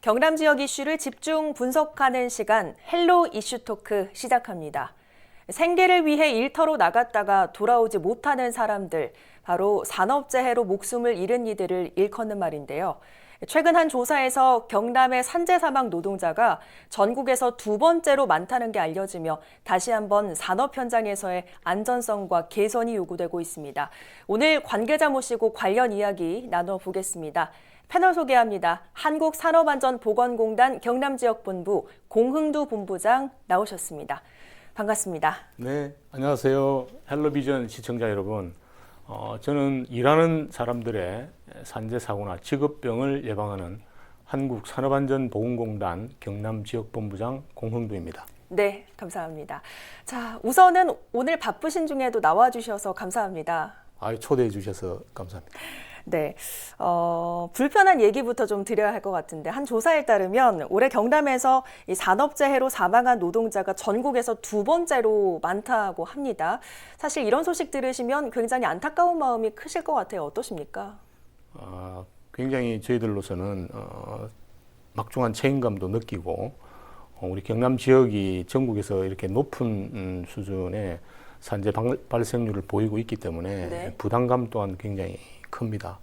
경남 지역 이슈를 집중 분석하는 시간 헬로 이슈 토크 시작합니다. 생계를 위해 일터로 나갔다가 돌아오지 못하는 사람들, 바로 산업재해로 목숨을 잃은 이들을 일컫는 말인데요. 최근 한 조사에서 경남의 산재 사망 노동자가 전국에서 두 번째로 많다는 게 알려지며 다시 한번 산업 현장에서의 안전성과 개선이 요구되고 있습니다. 오늘 관계자 모시고 관련 이야기 나눠보겠습니다. 패널 소개합니다. 한국산업안전보건공단 경남지역본부 공흥두 본부장 나오셨습니다. 반갑습니다. 네, 안녕하세요. 헬로비전 시청자 여러분. 저는 일하는 사람들의 산재 사고나 직업병을 예방하는 한국산업안전보건공단 경남지역본부장 공흥두입니다. 네, 감사합니다. 자, 우선은 오늘 바쁘신 중에도 나와주셔서 감사합니다. 초대해 주셔서 감사합니다. 네, 불편한 얘기부터 좀 드려야 할 것 같은데 한 조사에 따르면 올해 경남에서 이 산업재해로 사망한 노동자가 전국에서 두 번째로 많다고 합니다. 사실 이런 소식 들으시면 굉장히 안타까운 마음이 크실 것 같아요. 어떠십니까? 굉장히 저희들로서는 막중한 책임감도 느끼고 우리 경남 지역이 전국에서 이렇게 높은 수준의 산재 발생률을 보이고 있기 때문에 네. 부담감 또한 굉장히 큽니다.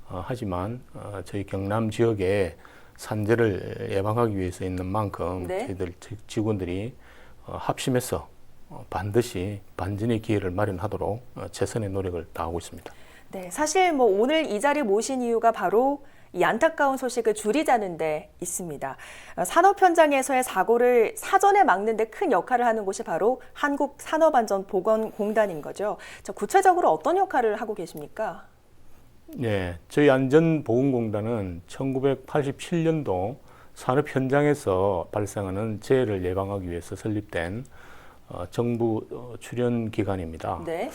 하지만 저희 경남 지역에 산재를 예방하기 위해서 있는 만큼 네. 저희들 직원들이 합심해서 반드시 반전의 기회를 마련하도록 최선의 노력을 다하고 있습니다. 네, 사실 오늘 이 자리 모신 이유가 바로 이 안타까운 소식을 줄이자는 데 있습니다. 산업 현장에서의 사고를 사전에 막는 데 큰 역할을 하는 곳이 바로 한국산업안전보건공단인 거죠. 자, 구체적으로 어떤 역할을 하고 계십니까? 네, 저희 안전보건공단은 1987년도 산업 현장에서 발생하는 재해를 예방하기 위해서 설립된 정부 출연 기관입니다. 네.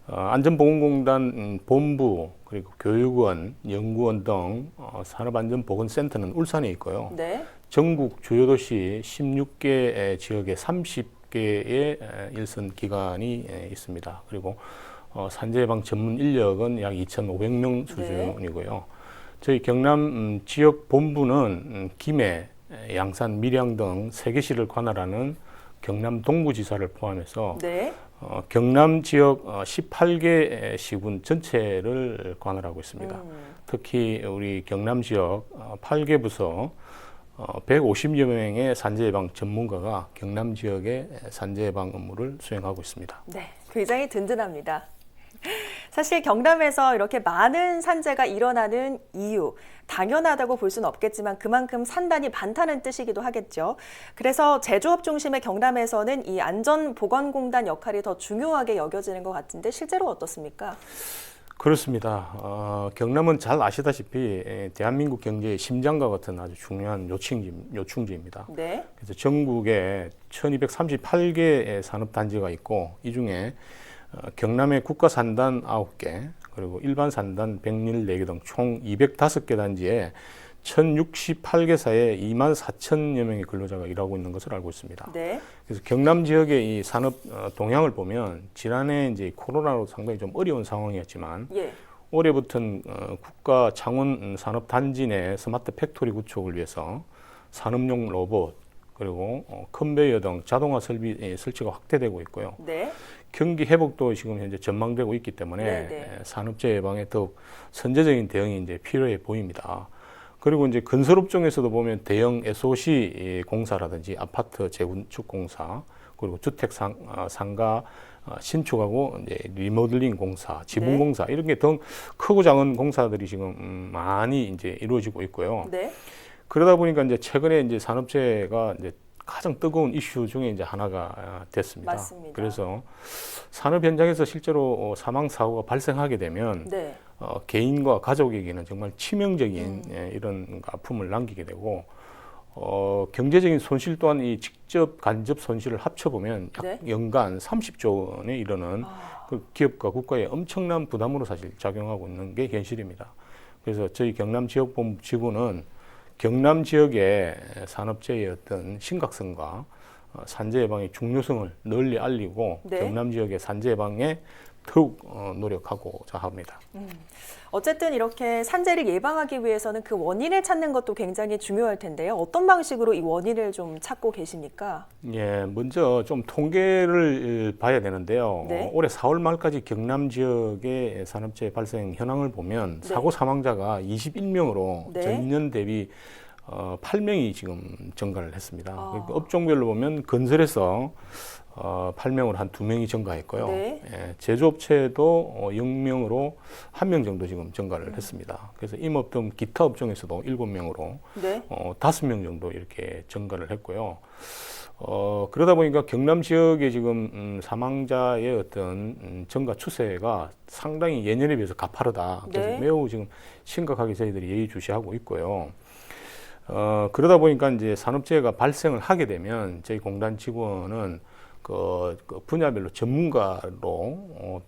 안전보건공단 본부 그리고 교육원, 연구원 등 산업안전보건센터는 울산에 있고요. 네. 전국 주요 도시 16개 지역에 30개의 일선 기관이 있습니다. 그리고 산재 예방 전문 인력은 약 2,500명 수준이고요. 저희 경남 지역 본부는 김해, 양산, 밀양 등 3개 시를 관할하는 경남 동부지사를 포함해서 네. 경남 지역 18개 시군 전체를 관할하고 있습니다. 특히 우리 경남 지역 8개 부서 150여 명의 산재 예방 전문가가 경남 지역의 산재 예방 업무를 수행하고 있습니다. 네, 굉장히 든든합니다. 사실 경남에서 이렇게 많은 산재가 일어나는 이유, 당연하다고 볼 수는 없겠지만 그만큼 산단이 많다는 뜻이기도 하겠죠. 그래서 제조업 중심의 경남에서는 이 안전보건공단 역할이 더 중요하게 여겨지는 것 같은데 실제로 어떻습니까? 그렇습니다. 경남은 잘 아시다시피 대한민국 경제의 심장과 같은 아주 중요한 요충지입니다. 네. 그래서 전국에 1238개의 산업단지가 있고 이 중에 경남의 국가산단 9개, 그리고 일반 산단 114개 등 총 205개 단지에 1068개사에 24,000여 명의 근로자가 일하고 있는 것을 알고 있습니다. 네. 그래서 경남 지역의 이 산업 동향을 보면 지난해 이제 코로나로 상당히 좀 어려운 상황이었지만 예. 올해부터는 국가 창원 산업 단지 내 스마트 팩토리 구축을 위해서 산업용 로봇 그리고 컨베이어 등 자동화 설치가 확대되고 있고요. 네. 경기 회복도 지금 현재 전망되고 있기 때문에 네네. 산업재해 예방에 더욱 선제적인 대응이 이제 필요해 보입니다. 그리고 이제 건설업종에서도 보면 대형 SOC 공사라든지 아파트 재건축 공사, 그리고 주택 상가 신축하고 이제 리모델링 공사, 지붕 네. 공사 이런 게 더 크고 작은 공사들이 지금 많이 이제 이루어지고 있고요. 네. 그러다 보니까 이제 최근에 이제 산업재해가 이제 가장 뜨거운 이슈 중에 이제 하나가 됐습니다. 맞습니다. 그래서 산업 현장에서 실제로 사망 사고가 발생하게 되면 네. 개인과 가족에게는 정말 치명적인 이런 아픔을 남기게 되고 경제적인 손실 또한 이 직접 간접 손실을 합쳐보면 약 네. 연간 30조 원에 이르는 그 기업과 국가의 엄청난 부담으로 사실 작용하고 있는 게 현실입니다. 그래서 저희 경남 지역본부 지구는 경남 지역의 산업재해의 어떤 심각성과 산재 예방의 중요성을 널리 알리고 네. 경남 지역의 산재 예방에 더욱 노력하고자 합니다. 어쨌든 이렇게 산재를 예방하기 위해서는 그 원인을 찾는 것도 굉장히 중요할 텐데요. 어떤 방식으로 이 원인을 좀 찾고 계십니까? 예, 먼저 좀 통계를 봐야 되는데요. 네. 올해 4월 말까지 경남 지역의 산업재해 발생 현황을 보면 네. 사고 사망자가 21명으로 네. 전년 대비 8명이 지금 증가를 했습니다. 아. 그러니까 업종별로 보면 건설에서 8명으로 한 2명이 증가했고요. 네. 예, 제조업체도 0명으로 1명 정도 지금 증가를 했습니다. 그래서 임업 등 기타 업종에서도 7명으로 네. 5명 정도 이렇게 증가를 했고요. 그러다 보니까 경남 지역의 지금 사망자의 어떤 증가 추세가 상당히 예년에 비해서 가파르다. 그래서 네. 매우 지금 심각하게 저희들이 예의주시하고 있고요. 그러다 보니까 이제 산업재해가 발생을 하게 되면 저희 공단 직원은 그 분야별로 전문가로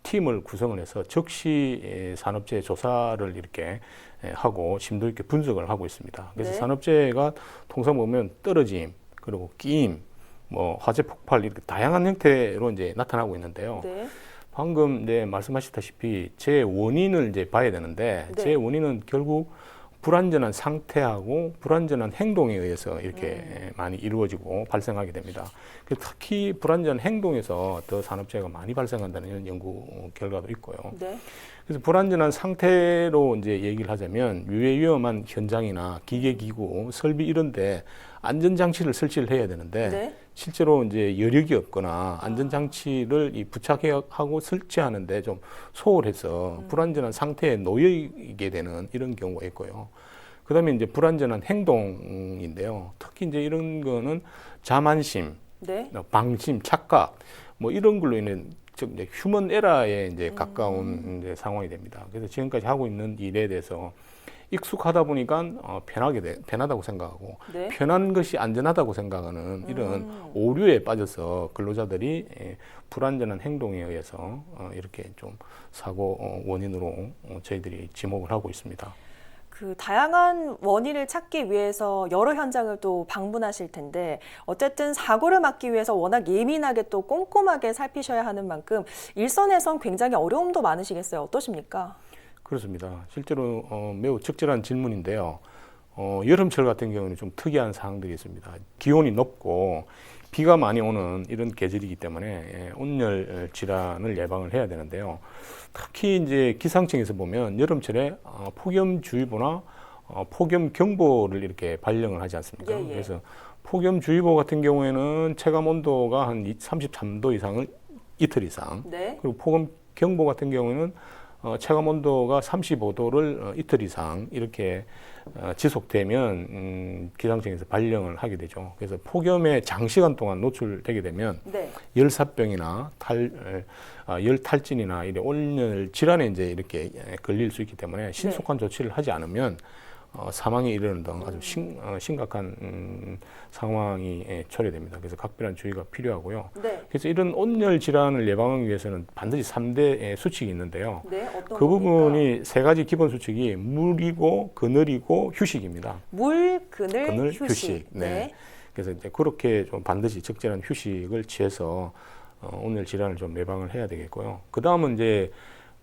팀을 구성을 해서 즉시 산업재해 조사를 이렇게 하고 심도 있게 분석을 하고 있습니다. 그래서 네. 산업재해가 통상 보면 떨어짐, 그리고 끼임, 뭐 화재 폭발 이렇게 다양한 형태로 이제 나타나고 있는데요. 네. 방금 말씀하셨다시피 제 원인을 이제 봐야 되는데 네. 제 원인은 결국 불안전한 상태하고 불안전한 행동에 의해서 이렇게 많이 이루어지고 발생하게 됩니다. 특히 불안전한 행동에서 더 산업재해가 많이 발생한다는 이런 연구 결과도 있고요. 네. 그래서 불안전한 상태로 이제 얘기를 하자면 유해 위험한 현장이나 기계기구, 설비 이런데 안전장치를 설치를 해야 되는데 네. 실제로 이제 여력이 없거나 안전장치를 부착하고 설치하는데 좀 소홀해서 불안전한 상태에 놓이게 되는 이런 경우가 있고요. 그다음에 이제 불안전한 행동인데요. 특히 이제 이런 거는 자만심, 네. 방심, 착각 뭐 이런 걸로 인해 즉 이제 휴먼 에러에 이제 가까운 이제 상황이 됩니다. 그래서 지금까지 하고 있는 일에 대해서 익숙하다 보니까 편하다고 생각하고 네. 편한 것이 안전하다고 생각하는 이런 오류에 빠져서 근로자들이 불안전한 행동에 의해서 이렇게 좀 사고 원인으로 저희들이 지목을 하고 있습니다. 그 다양한 원인을 찾기 위해서 여러 현장을 또 방문하실 텐데 어쨌든 사고를 막기 위해서 워낙 예민하게 또 꼼꼼하게 살피셔야 하는 만큼 일선에선 굉장히 어려움도 많으시겠어요. 어떠십니까? 그렇습니다. 실제로 매우 적절한 질문인데요. 여름철 같은 경우는 좀 특이한 사항들이 있습니다. 기온이 높고 비가 많이 오는 이런 계절이기 때문에 온열 질환을 예방을 해야 되는데요. 특히 이제 기상청에서 보면 여름철에 폭염주의보나 폭염경보를 이렇게 발령을 하지 않습니까? 예, 예. 그래서 폭염주의보 같은 경우에는 체감 온도가 한 33도 이상을 이틀 이상, 네. 그리고 폭염경보 같은 경우에는 체감 온도가 35도를 이틀 이상 이렇게 지속되면 기상청에서 발령을 하게 되죠. 그래서 폭염에 장시간 동안 노출되게 되면 네. 열사병이나 열탈진이나 이런 온열 질환에 이제 이렇게 걸릴 수 있기 때문에 신속한 조치를 하지 않으면 사망에 이르는 등 아주 심각한 상황이 초래됩니다. 그래서 각별한 주의가 필요하고요. 네. 그래서 이런 온열 질환을 예방하기 위해서는 반드시 3대 수칙이 있는데요. 네. 어떤 그 겁니까? 부분이 세 가지 기본 수칙이 물이고 그늘이고 휴식입니다. 물, 그늘, 그늘, 휴식. 네. 그래서 이제 그렇게 좀 반드시 적절한 휴식을 취해서 온열 질환을 좀 예방을 해야 되겠고요. 그 다음은 이제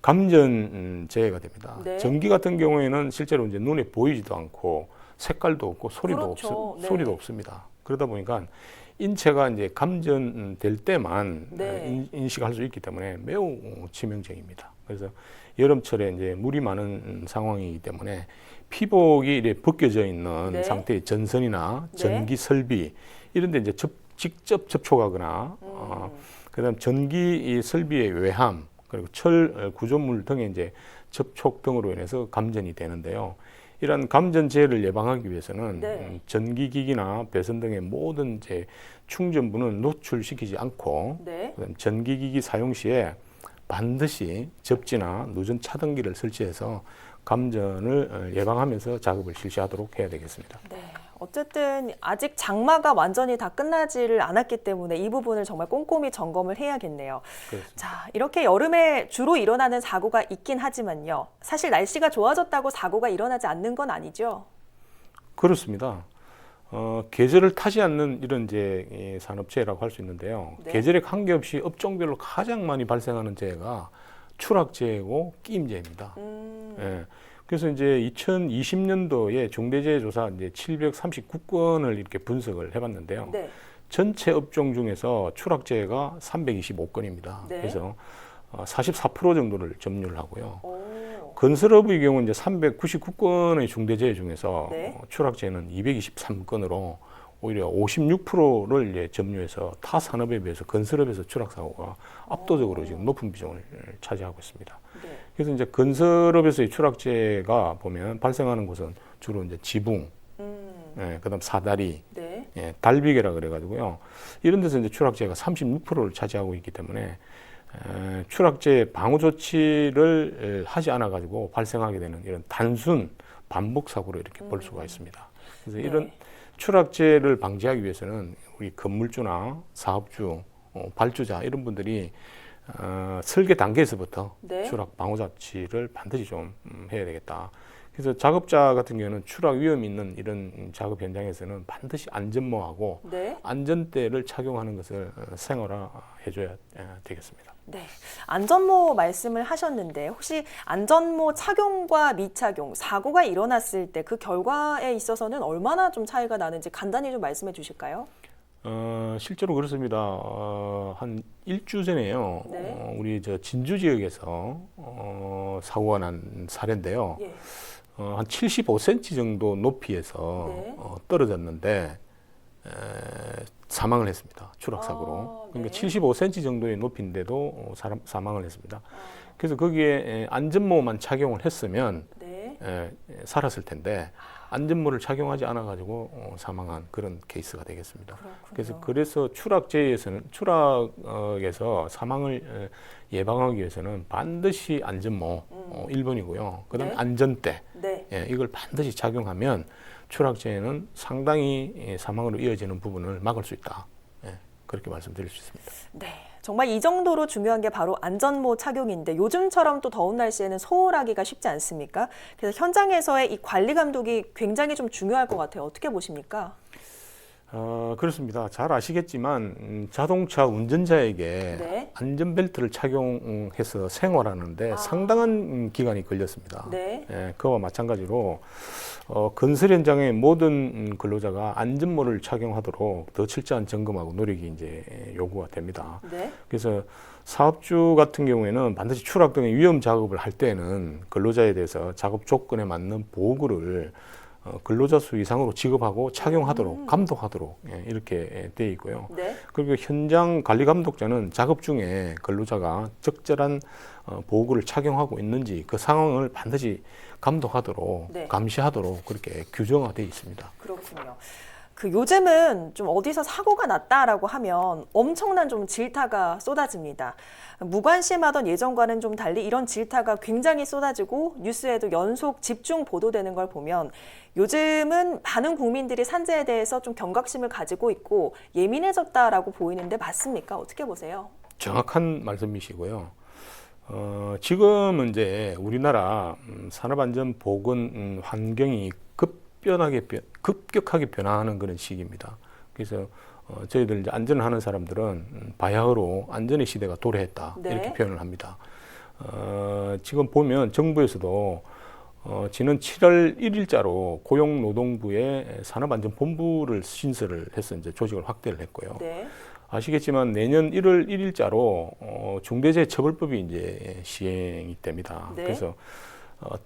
감전재해가 됩니다. 네. 전기 같은 경우에는 실제로 이제 눈에 보이지도 않고 색깔도 없고 그렇죠. 네. 소리도 없습니다. 그러다 보니까 인체가 이제 감전될 때만 네. 인식할 수 있기 때문에 매우 치명적입니다. 그래서 여름철에 이제 물이 많은 상황이기 때문에 피복이 이렇게 벗겨져 있는 네. 상태의 전선이나 네. 전기 설비 이런 데 이제 직접 접촉하거나 그다음 전기 이 설비의 외함 그리고 철 구조물 등의 이제 접촉 등으로 인해서 감전이 되는데요. 이런 감전재해를 예방하기 위해서는 네. 전기기기나 배선 등의 모든 이제 충전부는 노출시키지 않고 네. 그다음 전기기기 사용 시에 반드시 접지나 누전 차단기를 설치해서 감전을 예방하면서 작업을 실시하도록 해야 되겠습니다. 네. 어쨌든 아직 장마가 완전히 다 끝나지를 않았기 때문에 이 부분을 정말 꼼꼼히 점검을 해야겠네요. 그렇습니다. 자, 이렇게 여름에 주로 일어나는 사고가 있긴 하지만요. 사실 날씨가 좋아졌다고 사고가 일어나지 않는 건 아니죠. 그렇습니다. 계절을 타지 않는 이런 이제 이 산업재해라고 할 수 있는데요. 네. 계절에 관계없이 업종별로 가장 많이 발생하는 재해가 추락재해고 끼임재해입니다. 예. 그래서 이제 2020년도에 중대재해조사 이제 739건을 이렇게 분석을 해봤는데요. 네. 전체 업종 중에서 추락재해가 325건입니다. 네. 그래서 44% 정도를 점유를 하고요. 오. 건설업의 경우 이제 399건의 중대재해 중에서 네. 추락재해는 223건으로 오히려 56%를 이제 점유해서 타 산업에 비해서 건설업에서 추락 사고가 압도적으로 지금 높은 비중을 차지하고 있습니다. 네. 그래서 이제 건설업에서의 추락재해가 보면 발생하는 곳은 주로 이제 지붕, 예, 그다음 사다리, 네. 예, 달비개라 그래가지고요. 이런 데서 이제 추락재해가 36%를 차지하고 있기 때문에 추락재해 방호 조치를 하지 않아 가지고 발생하게 되는 이런 단순 반복 사고로 이렇게 볼 수가 있습니다. 그래서 네. 이런 추락재해를 방지하기 위해서는 우리 건물주나 사업주, 발주자 이런 분들이 설계 단계에서부터 네. 추락 방호 조치를 반드시 좀 해야 되겠다. 그래서 작업자 같은 경우는 추락 위험이 있는 이런 작업 현장에서는 반드시 안전모하고 네. 안전대를 착용하는 것을 생활화해줘야 되겠습니다. 네. 안전모 말씀을 하셨는데 혹시 안전모 착용과 미착용, 사고가 일어났을 때 그 결과에 있어서는 얼마나 좀 차이가 나는지 간단히 좀 말씀해 주실까요? 실제로 그렇습니다. 한 일주 전에요. 네. 우리 저 진주 지역에서 사고가 난 사례인데요. 예. 한 75cm 정도 높이에서 네. 떨어졌는데 사망을 했습니다. 추락 사고로. 그러니까 네. 75cm 정도의 높이인데도 사망을 했습니다. 그래서 거기에 안전모만 착용을 했으면 네. 살았을 텐데 안전모를 착용하지 않아 가지고 사망한 그런 케이스가 되겠습니다. 그렇군요. 그래서 추락에서 사망을 예방하기 위해서는 반드시 안전모 1번이고요. 그다음에 네. 안전대 네. 이걸 반드시 착용하면 추락재해는 상당히 사망으로 이어지는 부분을 막을 수 있다. 그렇게 말씀드릴 수 있습니다. 네. 정말 이 정도로 중요한 게 바로 안전모 착용인데 요즘처럼 또 더운 날씨에는 소홀하기가 쉽지 않습니까? 그래서 현장에서의 이 관리 감독이 굉장히 좀 중요할 것 같아요. 어떻게 보십니까? 그렇습니다. 잘 아시겠지만 자동차 운전자에게 네. 안전벨트를 착용해서 생활하는데 상당한 기간이 걸렸습니다. 네. 그와 마찬가지로 건설 현장의 모든 근로자가 안전모를 착용하도록 더 철저한 점검하고 노력이 이제 요구가 됩니다. 네. 그래서 사업주 같은 경우에는 반드시 추락 등의 위험 작업을 할 때는 근로자에 대해서 작업 조건에 맞는 보호구를 근로자 수 이상으로 지급하고 착용하도록 감독하도록 이렇게 되어 있고요. 네. 그리고 현장 관리 감독자는 작업 중에 근로자가 적절한 보호구를 착용하고 있는지 그 상황을 반드시 감독하도록 네. 감시하도록 그렇게 규정화되어 있습니다. 그렇군요. 요즘은 좀 어디서 사고가 났다라고 하면 엄청난 좀 질타가 쏟아집니다. 무관심하던 예전과는 좀 달리 이런 질타가 굉장히 쏟아지고 뉴스에도 연속 집중 보도되는 걸 보면 요즘은 많은 국민들이 산재에 대해서 좀 경각심을 가지고 있고 예민해졌다라고 보이는데 맞습니까? 어떻게 보세요? 정확한 말씀이시고요. 지금은 이제 우리나라 산업안전보건 환경이 급격하게 변화하는 그런 시기입니다. 그래서 저희들 이제 안전을 하는 사람들은 바야흐로 안전의 시대가 도래했다 네. 이렇게 표현을 합니다. 지금 보면 정부에서도 지난 7월 1일자로 고용노동부에 산업안전본부를 신설을 해서 이제 조직을 확대를 했고요. 네. 아시겠지만 내년 1월 1일자로 중대재해처벌법이 이제 시행이 됩니다. 네. 그래서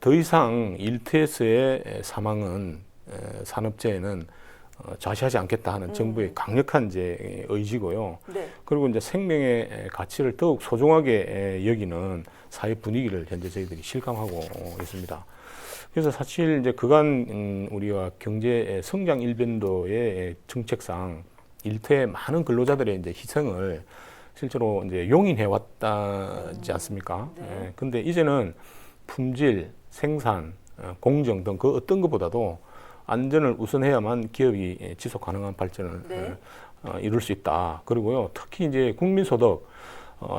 더 이상 일터에서의 사망은 산업재해는 좌시하지 않겠다 하는 정부의 강력한 이제 의지고요. 네. 그리고 이제 생명의 가치를 더욱 소중하게 여기는 사회 분위기를 현재 저희들이 실감하고 있습니다. 그래서 사실 이제 그간 우리가 경제 성장 일변도의 정책상 일터의 많은 근로자들의 이제 희생을 실제로 이제 용인해 왔다지 않습니까? 네. 근데 이제는 품질, 생산, 공정 등 그 어떤 것보다도 안전을 우선해야만 기업이 지속 가능한 발전을 네. 이룰 수 있다. 그리고요, 특히 이제 국민소득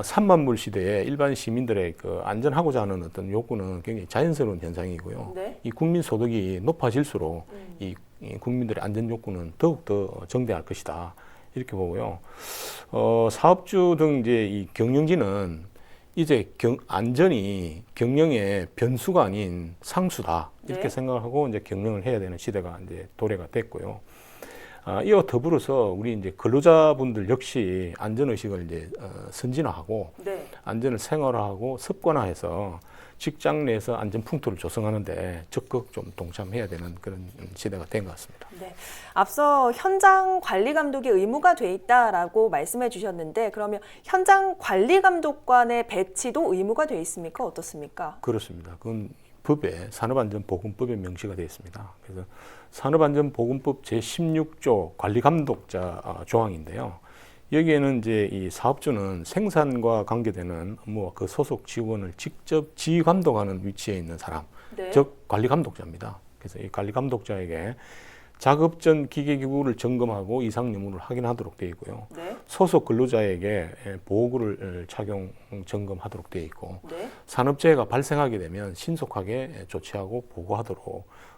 산만물 시대에 일반 시민들의 그 안전하고자 하는 어떤 욕구는 굉장히 자연스러운 현상이고요. 네. 이 국민 소득이 높아질수록 이 국민들의 안전 욕구는 더욱더 정대할 것이다. 이렇게 보고요. 사업주 등 이제 이 경영진은 이제 안전이 경영의 변수가 아닌 상수다. 이렇게 네. 생각을 하고 이제 경영을 해야 되는 시대가 이제 도래가 됐고요. 이와 더불어서 우리 이제 근로자분들 역시 안전의식을 이제 선진화하고 네. 안전을 생활화하고 습관화해서 직장 내에서 안전 풍토를 조성하는데 적극 좀 동참해야 되는 그런 시대가 된 것 같습니다. 네. 앞서 현장 관리 감독이 의무가 돼 있다라고 말씀해 주셨는데 그러면 현장 관리 감독관의 배치도 의무가 돼 있습니까? 어떻습니까? 그렇습니다. 그건 법에 산업안전보건법에 명시가 되어 있습니다. 그래서 산업안전보건법 제16조 관리감독자 조항인데요. 여기에는 이제 이 사업주는 생산과 관계되는 업무와 그 소속 직원을 직접 지휘 감독하는 위치에 있는 사람, 네. 즉 관리감독자입니다. 그래서 이 관리감독자에게 작업 전 기계기구를 점검하고 이상 여부를 확인하도록 되어 있고요. 네. 소속 근로자에게 보호구를 착용 점검하도록 되어 있고 네. 산업재해가 발생하게 되면 신속하게 조치하고 보고하도록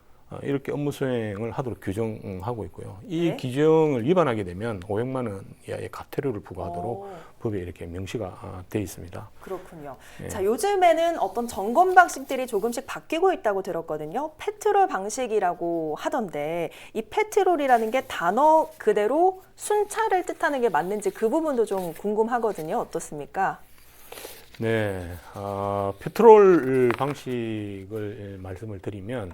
이렇게 업무 수행을 하도록 규정하고 있고요. 이 네. 규정을 위반하게 되면 500만 원 이하의 과태료를 부과하도록 오. 법에 이렇게 명시가 되어 있습니다. 그렇군요. 예. 자, 요즘에는 어떤 점검 방식들이 조금씩 바뀌고 있다고 들었거든요. 페트롤 방식이라고 하던데 이 페트롤이라는 게 단어 그대로 순찰을 뜻하는 게 맞는지 그 부분도 좀 궁금하거든요. 어떻습니까? 네, 페트롤 방식을 말씀을 드리면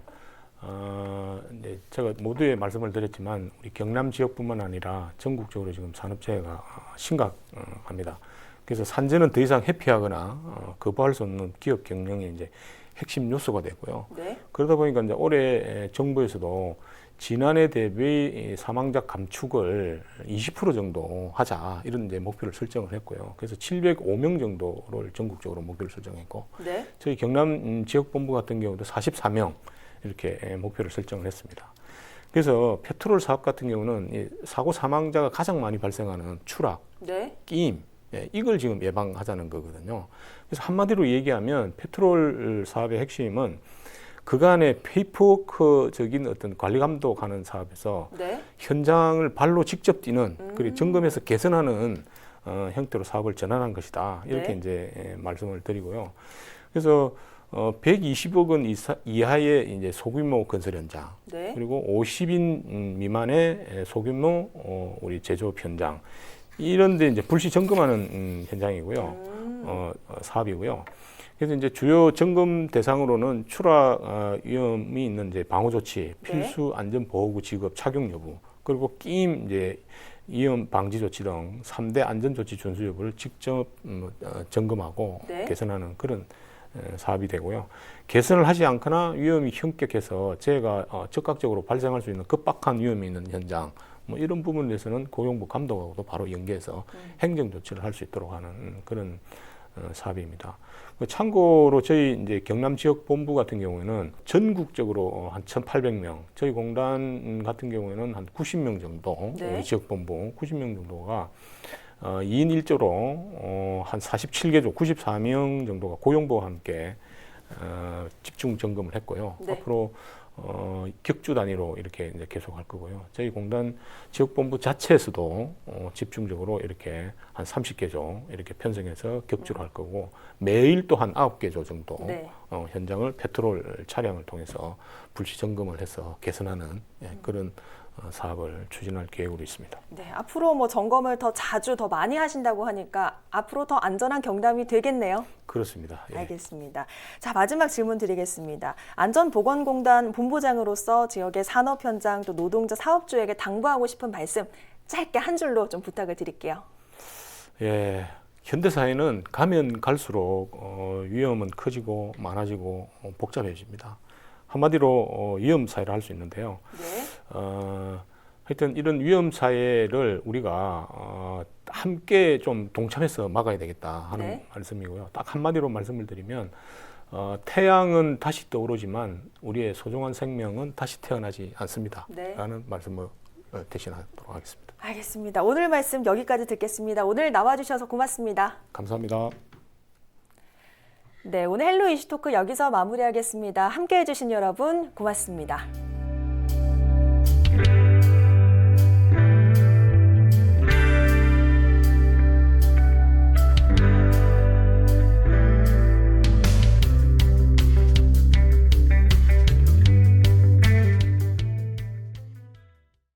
이제 제가 모두에 말씀을 드렸지만 우리 경남 지역뿐만 아니라 전국적으로 지금 산업재해가 심각합니다. 그래서 산재는 더 이상 회피하거나 거부할 수 없는 기업 경영의 이제 핵심 요소가 되고요. 네. 그러다 보니까 이제 올해 정부에서도 지난해 대비 사망자 감축을 20% 정도 하자 이런 이제 목표를 설정을 했고요. 그래서 705명 정도를 전국적으로 목표를 설정했고 네. 저희 경남 지역본부 같은 경우도 44명 이렇게 목표를 설정을 했습니다. 그래서 페트롤 사업 같은 경우는 이 사고 사망자가 가장 많이 발생하는 추락, 네. 끼임, 이걸 지금 예방하자는 거거든요. 그래서 한마디로 얘기하면 페트롤 사업의 핵심은 그간의 페이퍼워크적인 어떤 관리 감독하는 사업에서 네. 현장을 발로 직접 뛰는 그리고 점검해서 개선하는 형태로 사업을 전환한 것이다. 이렇게 네. 이제 말씀을 드리고요. 그래서 120억 원 이하의 이제 소규모 건설 현장, 네. 그리고 50인 미만의 소규모 우리 제조업 현장, 이런데 이제 불시 점검하는 현장이고요, 사업이고요. 그래서 이제 주요 점검 대상으로는 추락 위험이 있는 이제 방호 조치, 필수 안전 보호구 지급 착용 여부, 그리고 끼임 이제 위험 방지 조치 등 3대 안전 조치 준수 여부를 직접 점검하고 네. 개선하는 그런 사업이 되고요. 개선을 하지 않거나 위험이 현격해서 재해가 즉각적으로 발생할 수 있는 급박한 위험이 있는 현장, 뭐 이런 부분에 대해서는 고용부 감독하고도 바로 연계해서 행정 조치를 할 수 있도록 하는 그런 사업입니다. 참고로 저희 이제 경남 지역 본부 같은 경우에는 전국적으로 한 1,800명, 저희 공단 같은 경우에는 한 90명 정도, 네. 우리 지역 본부 90명 정도가 2인 1조로 한 47개조 94명 정도가 고용부와 함께 집중 점검을 했고요. 네. 앞으로 격주 단위로 이렇게 이제 계속할 거고요. 저희 공단 지역본부 자체에서도 집중적으로 이렇게 한 30개조 이렇게 편성해서 격주를 할 거고 매일 또 한 9개조 정도 네. 현장을 페트롤 차량을 통해서 불시 점검을 해서 개선하는 그런 사업을 추진할 계획으로 있습니다. 네, 앞으로 뭐 점검을 더 자주 더 많이 하신다고 하니까 앞으로 더 안전한 경남이 되겠네요. 그렇습니다. 예. 알겠습니다. 자, 마지막 질문 드리겠습니다. 안전보건공단 본부장으로서 지역의 산업 현장 또 노동자 사업주에게 당부하고 싶은 말씀 짧게 한 줄로 좀 부탁을 드릴게요. 예, 현대 사회는 가면 갈수록 위험은 커지고 많아지고 복잡해집니다. 한마디로 위험 사회를 할 수 있는데요. 네. 하여튼 이런 위험 사회를 우리가 함께 좀 동참해서 막아야 되겠다 하는 네. 말씀이고요. 딱 한마디로 말씀을 드리면 태양은 다시 떠오르지만 우리의 소중한 생명은 다시 태어나지 않습니다. 네. 라는 말씀을 대신하도록 하겠습니다. 알겠습니다. 오늘 말씀 여기까지 듣겠습니다. 오늘 나와주셔서 고맙습니다. 감사합니다. 네, 오늘 헬로 이슈토크 여기서 마무리하겠습니다. 함께해 주신 여러분 고맙습니다.